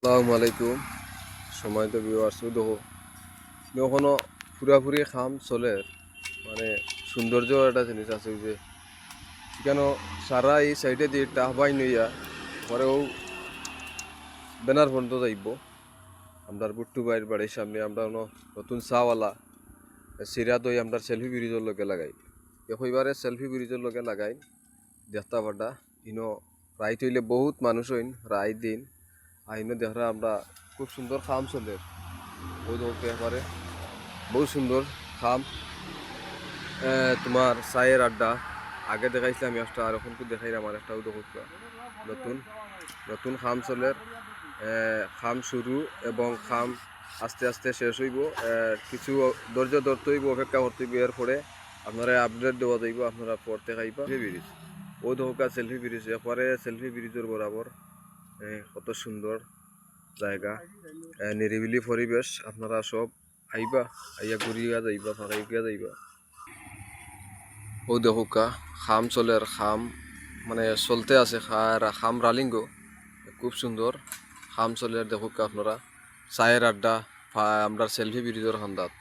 আসসালামু আলাইকুম। সময় তো ভিউয়ার্স দেখো এখনো পুরাপুরি খাম চলে, মানে সৌন্দর্য একটা জিনিস আছে যে কেন সারা এই সাইডে দিয়ে টাহ বাই নইয়া পরেও ব্যানার পর্যন্ত যাইব। আমরা বুট্টু ভাইয়ের বাড়ির সামনে আমরা নতুন চাওয়ালা সিরা দই আমরা সেলফি ব্রিজের লগে লাগাই, এবারে সেলফি ব্রিজের লগে লাগাই দেখতা পাডা ইনো রাইত হইলে বহুত মানুষ হইন রায় দিন আইনো দেখা আমরা খুব সুন্দর খাম চলে ওই দৌড়তে পারে, বহু সুন্দর খাম। তোমার চায়ের আড্ডা আগে দেখাইছিলাম একটা, আর এখন তো দেখাই আমার একটাও দেখো নতুন নতুন খাম চলের খাম শুরু এবং খাম আস্তে আস্তে শেষ হইব। কিছু ধৈর্য ধরতে হইব, অপেক্ষা করতে হইব, এরপরে আপনারা আপডেট দেওয়া যাইব, আপনারা পড়তে খাইবা। ব্রিজ ও দোকা সেলফি ব্রিজ, একবারে সেলফি ব্রিজের বরাবর কত সুন্দর জায়গা, নিরিবিলি পরিবেশ। আপনারা সব আইবা, আইয়া ঘুরিয়া যাইবা, ফাঁকাইয়া যাইবা। ও দেখুকা খাম চলের খাম মানে চলতে আছে, খাম রালিঙ্গো খুব সুন্দর খাম চলের দেখুকা আপনারা চায়ের আড্ডা আমরা সেলফি ব্রিজের খান্দাত।